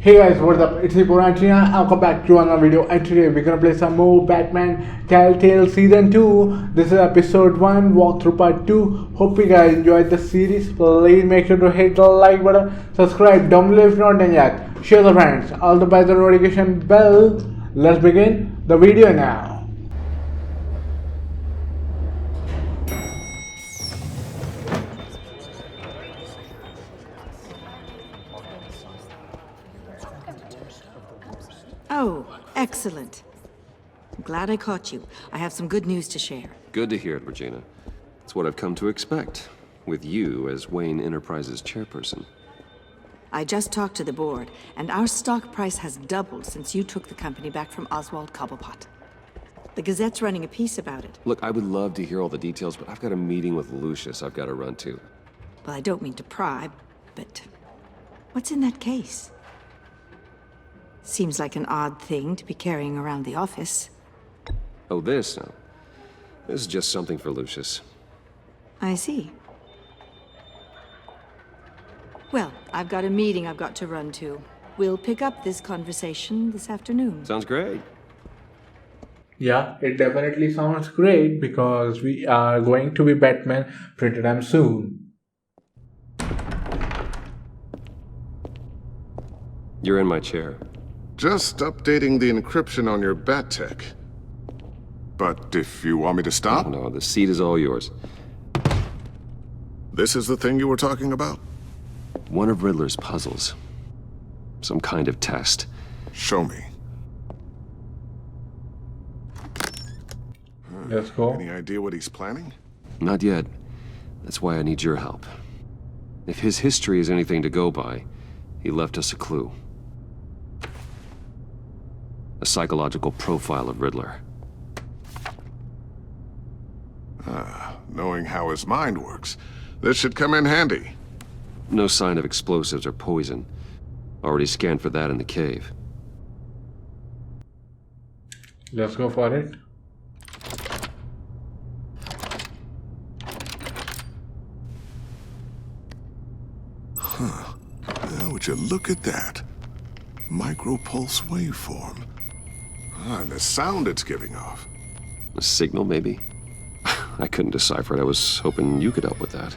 Hey guys, what's up? It's Ipo Antina. Welcome back to another video, and today we're gonna play some more Batman Telltale Season 2. This is episode 1, walkthrough part 2. Hope you guys enjoyed the series. Please make sure to hit the like button, subscribe down below if not done yet. Share the friends, all the by the notification bell. Let's begin the video now. Oh, excellent. I'm glad I caught you. I have some good news to share. Good to hear it, Regina. It's what I've come to expect, with you as Wayne Enterprises chairperson. I just talked to the board, and our stock price has doubled since you took the company back from Oswald Cobblepot. The Gazette's running a piece about it. Look, I would love to hear all the details, but I've got a meeting with Lucius I've got to run to. Well, I don't mean to pry, but what's in that case? Seems like an odd thing to be carrying around the office. Oh, this? No. This is just something for Lucius. I see. Well, I've got a meeting I've got to run to. We'll pick up this conversation this afternoon. Sounds great. Yeah, it definitely sounds great because we are going to be Batman pretty damn soon. You're in my chair. Just updating the encryption on your bat tech. But if you want me to stop, Oh, no, the seat is all yours. this is the thing you were talking about? One of Riddler's puzzles. Some kind of test. Show me. Let's go. Any idea what he's planning? Not yet. That's why I need your help. If his history is anything to go by, he left us a clue. A psychological profile of Riddler. Knowing how his mind works, this should come in handy. No sign of explosives or poison. Already scanned for that in the cave. Let's go for it. Now, would you look at that? Micropulse waveform. And the sound it's giving off. A signal, maybe? I couldn't decipher it. I was hoping you could help with that.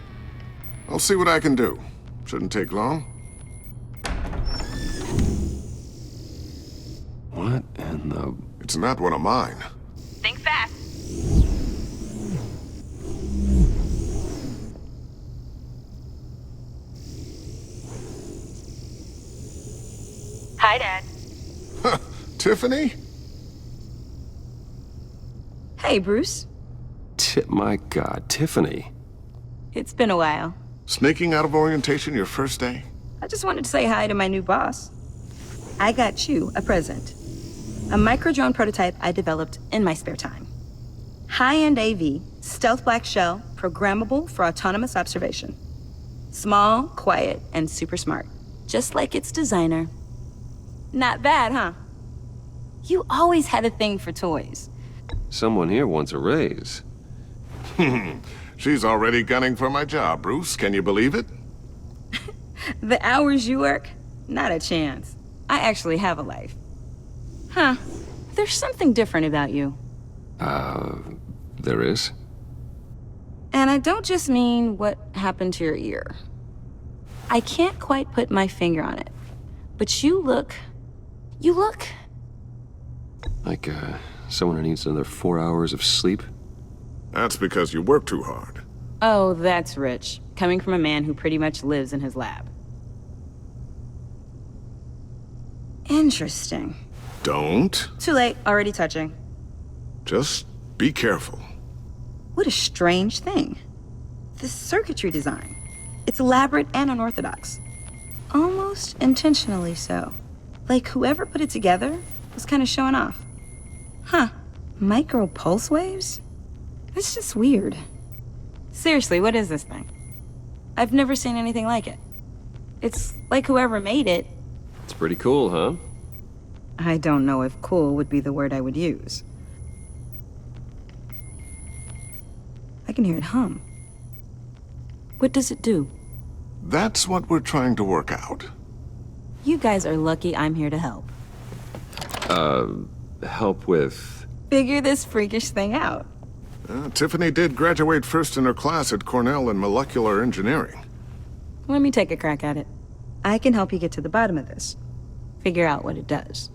I'll see what I can do. Shouldn't take long. What in the... It's not one of mine. Think fast. Hi, Dad. Tiffany? Hey, Bruce. My God, Tiffany. It's been a while. Sneaking out of orientation your first day? I just wanted to say hi to my new boss. I got you a present. A micro-drone prototype I developed in my spare time. High-end AV, stealth black shell, programmable for autonomous observation. Small, quiet, and super smart. Just like its designer. Not bad, huh? You always had a thing for toys. Someone here wants a raise. She's already gunning for my job, Bruce. Can you believe it? The hours you work? Not a chance. I actually have a life. Huh. There's something different about you. There is? And I don't just mean what happened to your ear. I can't quite put my finger on it. But you look... Like, someone who needs another 4 hours of sleep? That's because you work too hard. Oh, that's rich. Coming from a man who pretty much lives in his lab. Interesting. Don't. Too late. Already touching. Just be careful. What a strange thing. This circuitry design. It's elaborate and unorthodox. Almost intentionally so. Like whoever put it together was kind of showing off. Huh. Micro pulse waves? That's just weird. Seriously, what is this thing? I've never seen anything like it. It's like whoever made it. It's pretty cool, huh? I don't know if cool would be the word I would use. I can hear it hum. What does it do? That's what we're trying to work out. You guys are lucky I'm here to help. Help with... Figure this freakish thing out. Tiffany did graduate first in her class at Cornell in molecular engineering. Let me take a crack at it. I can help you get to the bottom of this. Figure out what it does.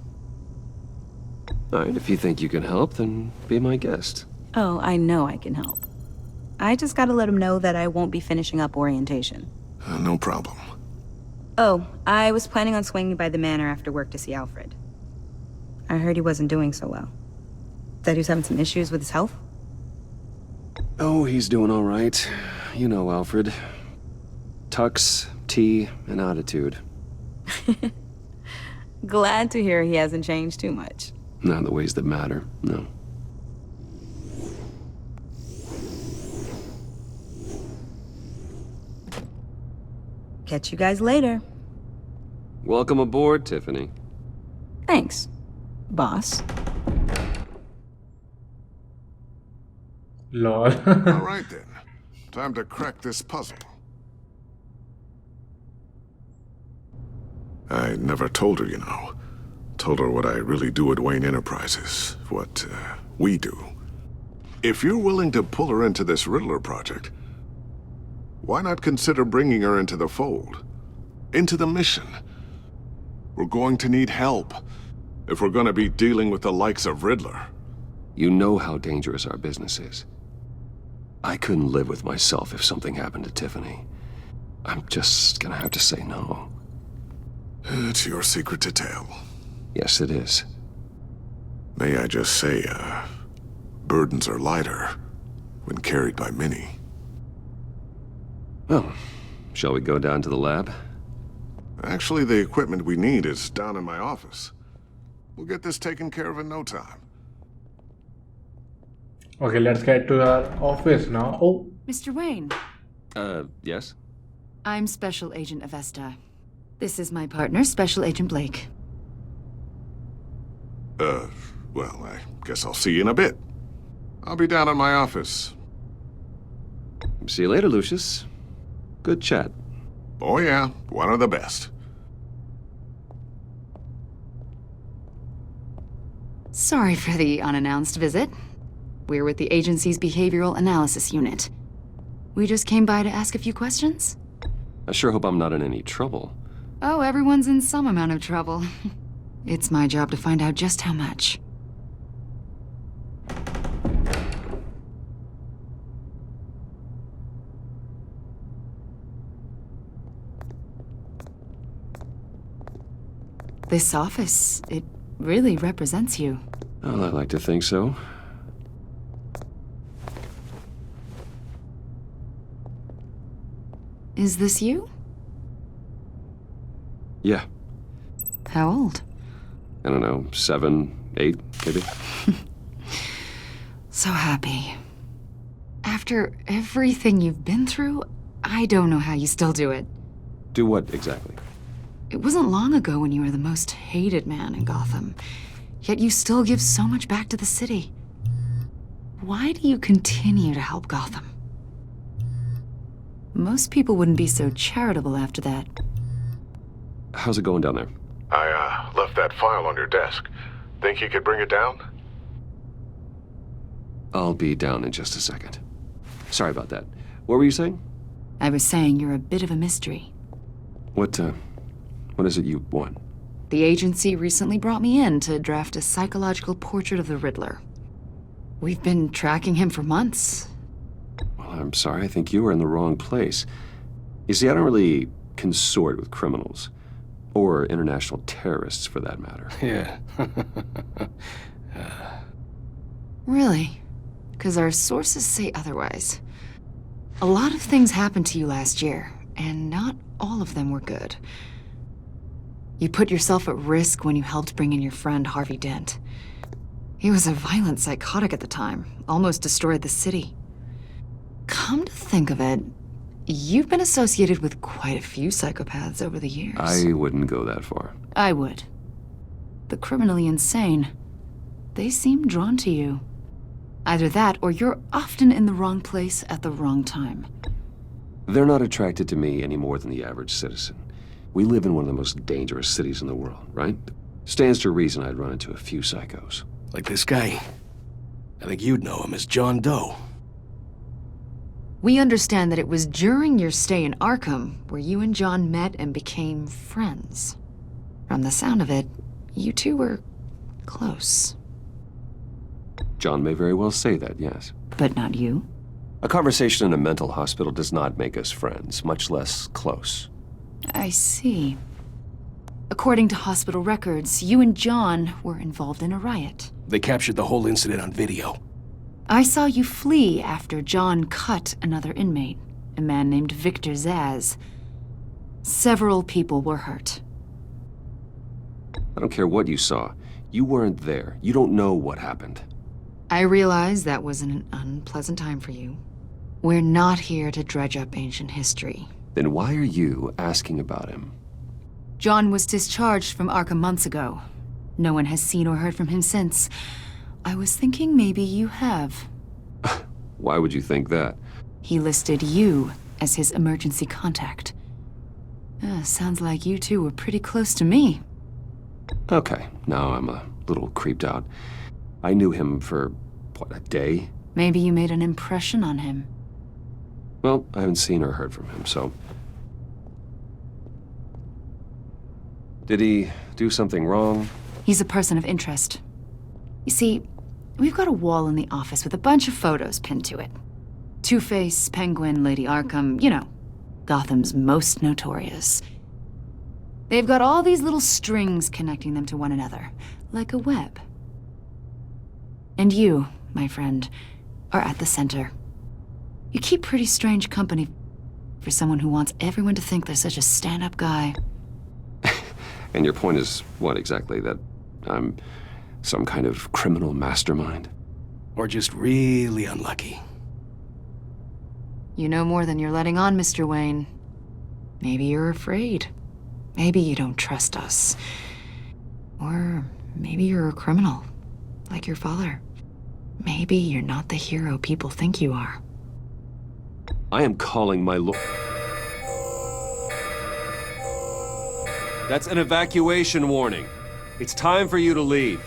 Alright, if you think you can help, then be my guest. Oh, I know I can help. I just gotta let him know that I won't be finishing up orientation. No problem. Oh, I was planning on swinging by the manor after work to see Alfred. I heard he wasn't doing so well. That he was having some issues with his health? Oh, he's doing alright. You know Alfred. Tux, tea, and attitude. Glad to hear he hasn't changed too much. Not in the ways that matter, no. Catch you guys later. Welcome aboard, Tiffany. Thanks, boss. Lol. All right then. Time to crack this puzzle. I never told her, you know. Told her what I really do at Wayne Enterprises. What, we do. If you're willing to pull her into this Riddler project, why not consider bringing her into the fold? Into the mission? We're going to need help if we're going to be dealing with the likes of Riddler. You know how dangerous our business is. I couldn't live with myself if something happened to Tiffany. I'm just gonna have to say no. It's your secret to tell. Yes, it is. May I just say, burdens are lighter when carried by many. Well, shall we go down to the lab? Actually, the equipment we need is down in my office. We'll get this taken care of in no time. Okay, let's get to our office now. Oh, Mr. Wayne, Yes? I'm Special Agent Avesta. This is my partner, Special Agent Blake. Well, I guess I'll see you in a bit. I'll be down in my office. See you later, Lucius. Good chat. Oh yeah, one of the best. Sorry for the unannounced visit. We're with the agency's Behavioral Analysis Unit. We just came by to ask a few questions. I sure hope I'm not in any trouble. Oh, everyone's in some amount of trouble. It's my job to find out just how much. This office, it really represents you. Well, I like to think so. Is this you? Yeah. How old? I don't know, 7, 8, maybe? So happy. After everything you've been through, I don't know how you still do it. Do what exactly? It wasn't long ago when you were the most hated man in Gotham, yet you still give so much back to the city. Why do you continue to help Gotham? Most people wouldn't be so charitable after that. How's it going down there? I, left that file on your desk. Think you could bring it down? I'll be down in just a second. Sorry about that. What were you saying? I was saying you're a bit of a mystery. What is it you want? The agency recently brought me in to draft a psychological portrait of the Riddler. We've been tracking him for months. Well, I'm sorry, I think you were in the wrong place. You see, I don't really consort with criminals. Or international terrorists, for that matter. Yeah. Really? Because our sources say otherwise. A lot of things happened to you last year, and not all of them were good. You put yourself at risk when you helped bring in your friend Harvey Dent. He was a violent psychotic at the time, almost destroyed the city. Come to think of it, you've been associated with quite a few psychopaths over the years. I wouldn't go that far. I would. The criminally insane. They seem drawn to you. Either that, or you're often in the wrong place at the wrong time. They're not attracted to me any more than the average citizen. We live in one of the most dangerous cities in the world, right? Stands to reason I'd run into a few psychos. Like this guy. I think you'd know him as John Doe. We understand that it was during your stay in Arkham where you and John met and became friends. From the sound of it, you two were close. John may very well say that, yes. But not you? A conversation in a mental hospital does not make us friends, much less close. I see. According to hospital records, you and John were involved in a riot. They captured the whole incident on video. I saw you flee after John cut another inmate, a man named Victor Zaz. Several people were hurt. I don't care what you saw. You weren't there. You don't know what happened. I realize that was an unpleasant time for you. We're not here to dredge up ancient history. Then why are you asking about him? John was discharged from Arkham months ago. No one has seen or heard from him since. I was thinking maybe you have. Why would you think that? He listed you as his emergency contact. Sounds like you two were pretty close to me. Okay, now I'm a little creeped out. I knew him for, what, a day? Maybe you made an impression on him. Well, I haven't seen or heard from him, so... Did he do something wrong? He's a person of interest. You see, we've got a wall in the office with a bunch of photos pinned to it. Two-Face, Penguin, Lady Arkham, you know, Gotham's most notorious. They've got all these little strings connecting them to one another, like a web. And you, my friend, are at the center. You keep pretty strange company for someone who wants everyone to think they're such a stand-up guy. And your point is what exactly? That I'm some kind of criminal mastermind? Or just really unlucky. You know more than you're letting on, Mr. Wayne. Maybe you're afraid. Maybe you don't trust us. Or maybe you're a criminal, like your father. Maybe you're not the hero people think you are. I am calling my lord. That's an evacuation warning. It's time for you to leave.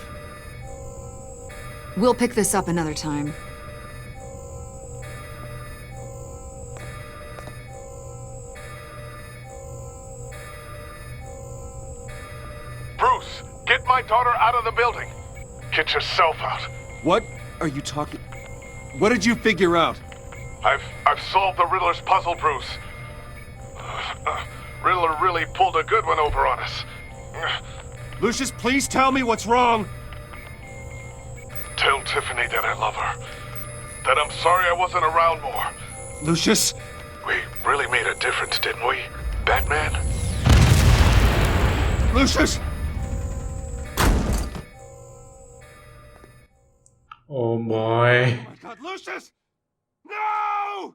We'll pick this up another time. Bruce, get my daughter out of the building. Get yourself out. What are you talking? What did you figure out? I've solved the Riddler's puzzle, Bruce. Riddler really pulled a good one over on us. Lucius, please tell me what's wrong. Tell Tiffany that I love her. That I'm sorry I wasn't around more. Lucius? We really made a difference, didn't we, Batman? Lucius! Oh boy. Oh my God, Lucius! No!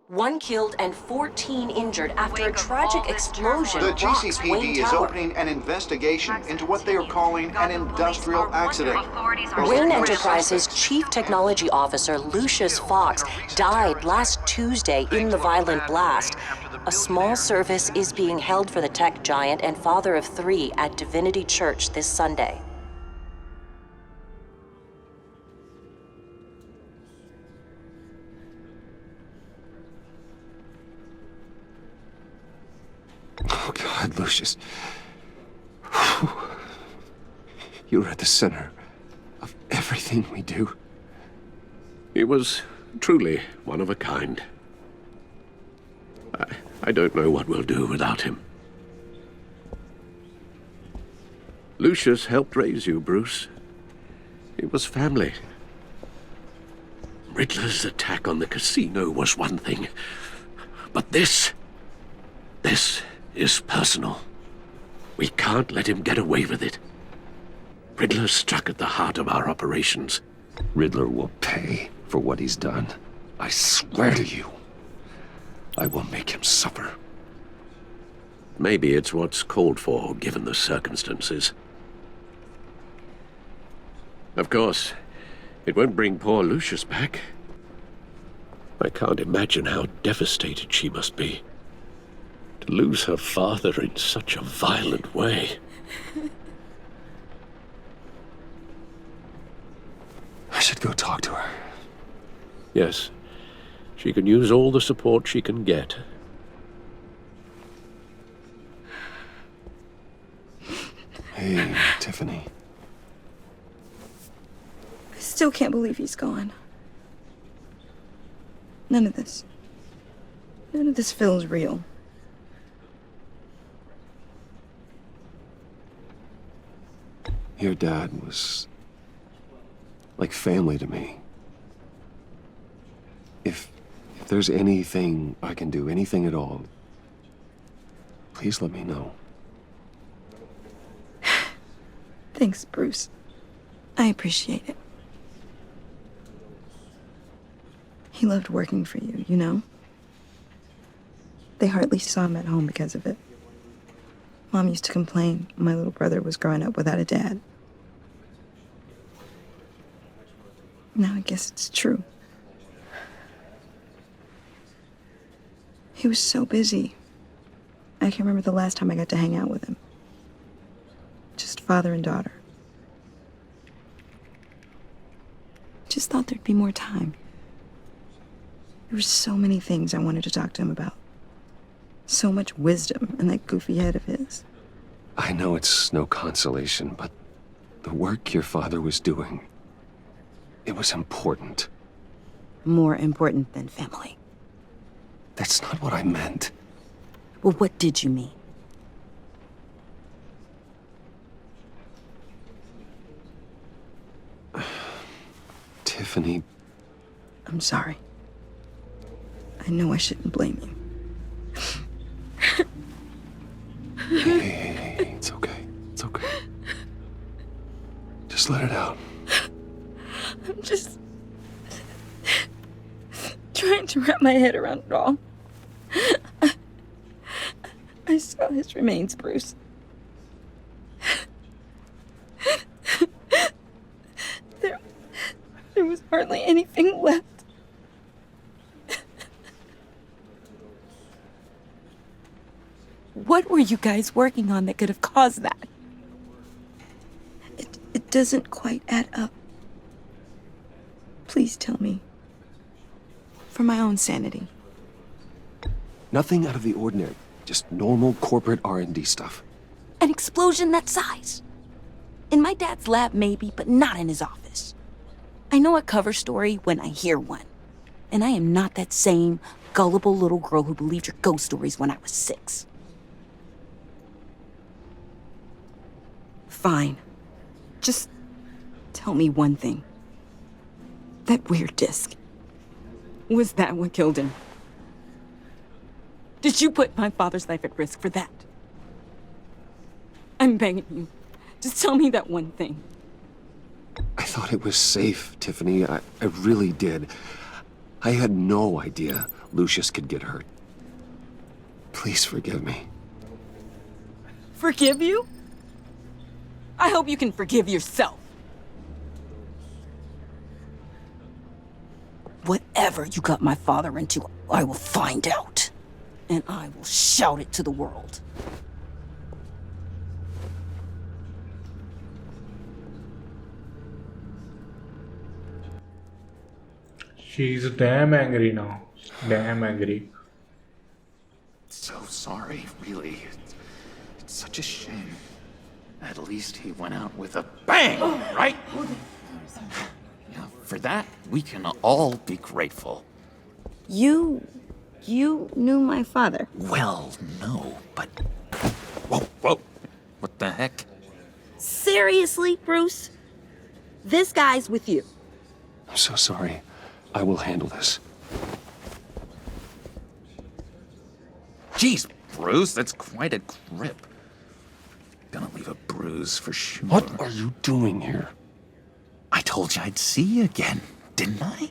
1 killed and 14 injured after a tragic explosion The rocks GCPD Wayne is Tower. opening an investigation into what they are calling an industrial accident. Wayne Enterprises' Chief Technology Officer Lucius Fox died last Tuesday in the violent blast. A small service is being held for the tech giant and father of 3 at Divinity Church this Sunday. Oh, God, Lucius. You're at the center of everything we do. He was truly one of a kind. I don't know what we'll do without him. Lucius helped raise you, Bruce. It was family. Riddler's attack on the casino was one thing, but this is personal. We can't let him get away with it. Riddler struck at the heart of our operations. Riddler will pay for what he's done. I swear to you. I will make him suffer. Maybe it's what's called for, given the circumstances. Of course, it won't bring poor Lucius back. I can't imagine how devastated she must be. lose her father in such a violent way. I should go talk to her. Yes, she can use all the support she can get. Hey, Tiffany. I still can't believe he's gone. None of this feels real. Your dad was like family to me. If there's anything I can do, anything at all, please let me know. Thanks, Bruce. I appreciate it. He loved working for you, you know? They hardly saw him at home because of it. Mom used to complain my little brother was growing up without a dad. Now I guess it's true. He was so busy. I can't remember the last time I got to hang out with him. Just father and daughter. Just thought there'd be more time. There were so many things I wanted to talk to him about. So much wisdom in that goofy head of his. I know it's no consolation, but the work your father was doing, it was important. More important than family. That's not what I meant. Well, what did you mean? Tiffany. I'm sorry. I know I shouldn't blame you. Hey, it's okay. It's okay. Just let it out. I'm just trying to wrap my head around it all. I saw his remains, Bruce. There was hardly anything left. What were you guys working on that could have caused that? It doesn't quite add up. Please tell me. For my own sanity. Nothing out of the ordinary. Just normal corporate R&D stuff. An explosion that size. In my dad's lab, maybe, but not in his office. I know a cover story when I hear one. And I am not that same gullible little girl who believed your ghost stories when I was 6. Fine. Just tell me one thing. That weird disc. Was that what killed him? Did you put my father's life at risk for that? I'm begging you. Just tell me that one thing. I thought it was safe, Tiffany. I really did. I had no idea Lucius could get hurt. Please forgive me. Forgive you? I hope you can forgive yourself. Whatever you got my father into, I will find out. And I will shout it to the world. She's damn angry now. Damn angry. So sorry, really. It's such a shame. At least he went out with a bang, right? Yeah, for that, we can all be grateful. You knew my father. Well, no, but... Whoa. What the heck? Seriously, Bruce? This guy's with you. I'm so sorry. I will handle this. Jeez, Bruce, that's quite a grip. Gonna leave a bruise for sure. What are you doing here? I told you I'd see you again, didn't I?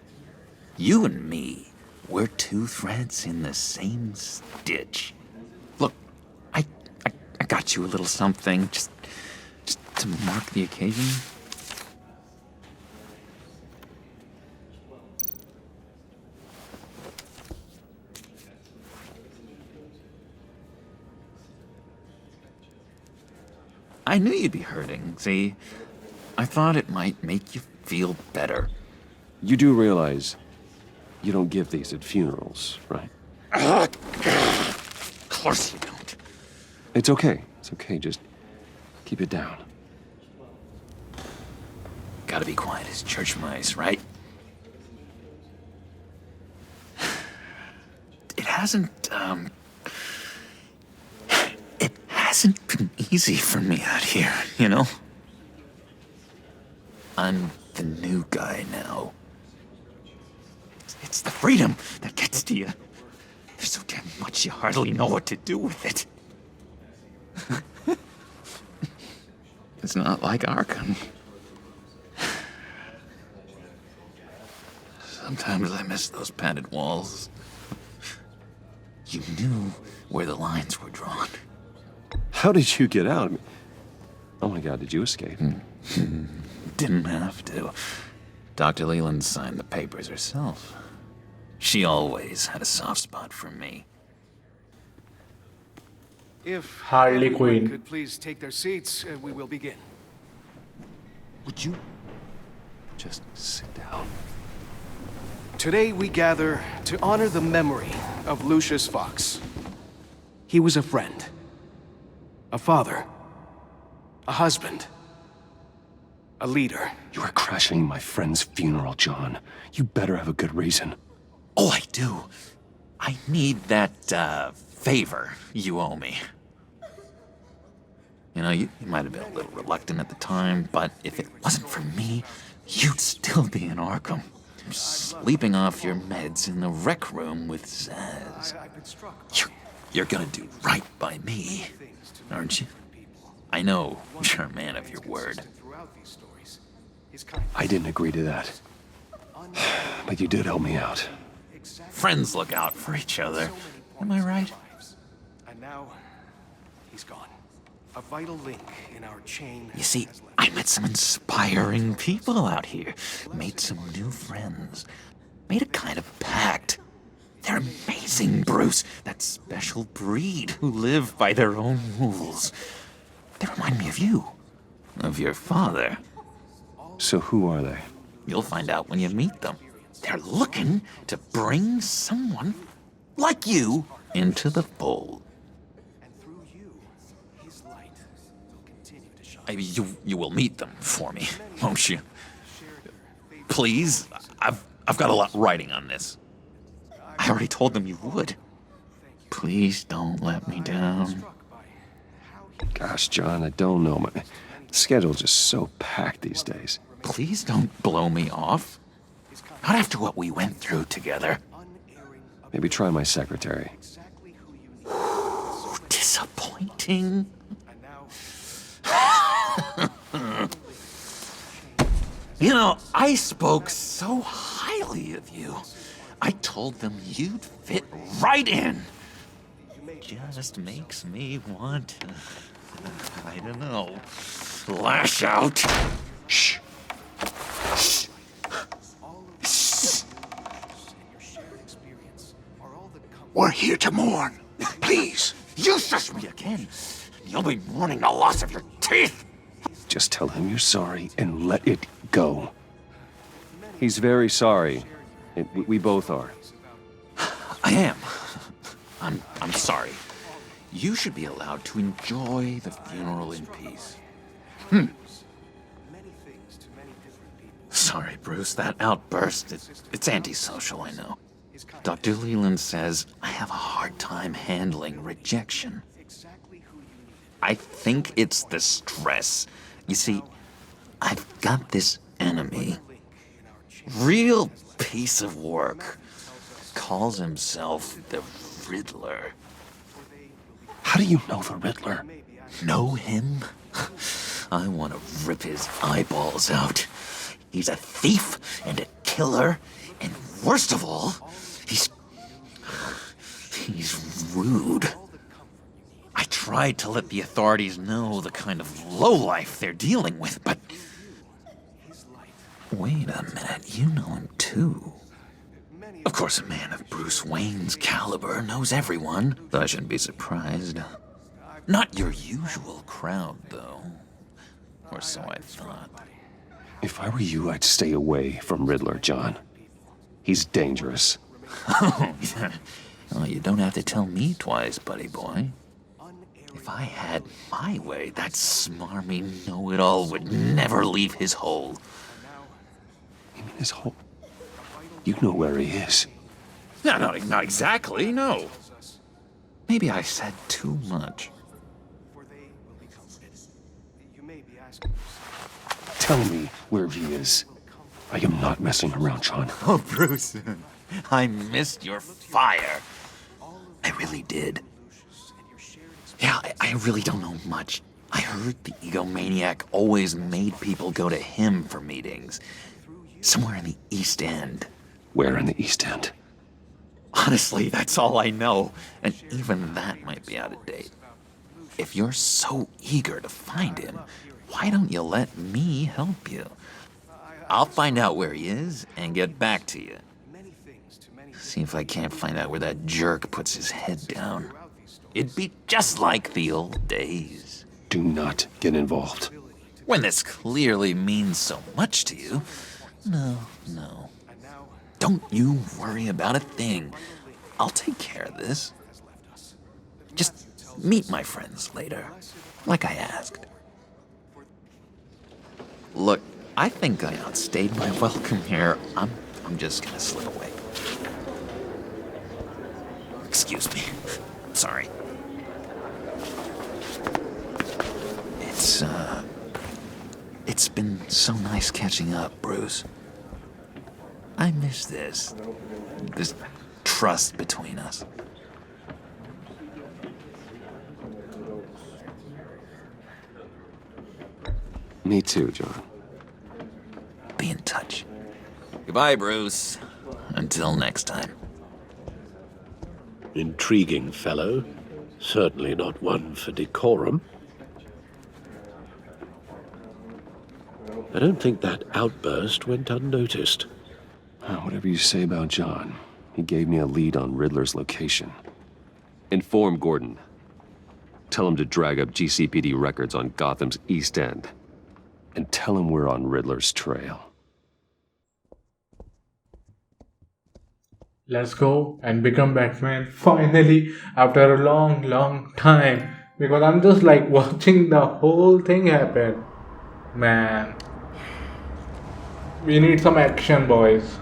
You and me, we're two threads in the same stitch. Look, I got you a little something, just to mark the occasion. I knew you'd be hurting, see? I thought it might make you feel better. You do realize you don't give these at funerals, right? Of course you don't. It's okay. It's okay. Just keep it down. Gotta be quiet as church mice, right? It hasn't been easy for me out here, you know? I'm the new guy now. It's the freedom that gets to you. There's so damn much you hardly know what to do with it. It's not like Arkham. Sometimes I miss those padded walls. You knew where the lines were drawn. How did you get out? Oh my God, did you escape? Didn't have to. Dr. Leland signed the papers herself. She always had a soft spot for me. If Harley everyone Quinn. could please take their seats, we will begin. Would you just sit down? Today we gather to honor the memory of Lucius Fox. He was a friend, a father, a husband, a leader. You are crashing my friend's funeral, John. You better have a good reason. Oh, I do. I need that, favor you owe me. You know, you might have been a little reluctant at the time, but if it wasn't for me, you'd still be in Arkham. Sleeping off your meds in the rec room with Zaz. You're gonna do right by me, aren't you? I know you're a man of your word. I didn't agree to that. But you did help me out. Friends look out for each other. Am I right? And now, he's gone. A vital link in our chain. You see, I met some inspiring people out here. Made some new friends. Made a kind of pact. They're amazing, Bruce. That special breed who live by their own rules. They remind me of you. Of your father. So who are they? You'll find out when you meet them. They're looking to bring someone like you into the fold. You will meet them for me, won't you? Please, I've got a lot riding on this. I already told them you would. Please don't let me down. Gosh, John, I don't know. My schedule's just so packed these days. Please don't blow me off. Not after what we went through together. Maybe try my secretary. Disappointing. You know, I spoke so highly of you. I told them you'd fit right in. Just makes me want to, I don't know, lash out. Shh. Shh. Shh. We're here to mourn. Please. You shush me again. You'll be mourning the loss of your teeth. Just tell him you're sorry and let it go. He's very sorry. We both are. I am. I'm sorry. You should be allowed to enjoy the funeral in peace. Sorry, Bruce, that outburst, it's antisocial, I know. Dr. Leland says I have a hard time handling rejection. I think it's the stress. You see, I've got this enemy. Real piece of work. Calls himself the Riddler. How do you know the Riddler? Know him? I want to rip his eyeballs out. He's a thief and a killer, and worst of all, he's rude. I tried to let the authorities know the kind of lowlife they're dealing with, but... Wait a minute, you know him too. Of course, a man of Bruce Wayne's caliber knows everyone, so I shouldn't be surprised. Not your usual crowd, though. Or so I thought. If I were you, I'd stay away from Riddler, John. He's dangerous. Well, you don't have to tell me twice, buddy boy. If I had my way, that smarmy know-it-all would never leave his hole. You mean his hole? You know where he is. No, not exactly, no. Maybe I said too much. Tell me where he is. I am not messing around, John. Oh, Bruce, I missed your fire. I really did. Yeah, I really don't know much. I heard the egomaniac always made people go to him for meetings. Somewhere in the East End. Where in the East End? Honestly, that's all I know. And even that might be out of date. If you're so eager to find him, why don't you let me help you? I'll find out where he is and get back to you. See if I can't find out where that jerk puts his head down. It'd be just like the old days. Do not get involved. When this clearly means so much to you. No. Don't you worry about a thing. I'll take care of this. Just meet my friends later, like I asked. Look, I think I outstayed my welcome here. I'm just gonna slip away. Excuse me. Sorry. It's been so nice catching up, Bruce. I miss this trust between us. Me too, John. Be in touch. Goodbye, Bruce. Until next time. Intriguing fellow. Certainly not one for decorum. I don't think that outburst went unnoticed. Whatever you say about John, he gave me a lead on Riddler's location. Inform Gordon. Tell him to drag up GCPD records on Gotham's East End. And tell him we're on Riddler's trail. Let's go and become Batman finally after a long time. Because I'm just like watching the whole thing happen. Man. We need some action, boys.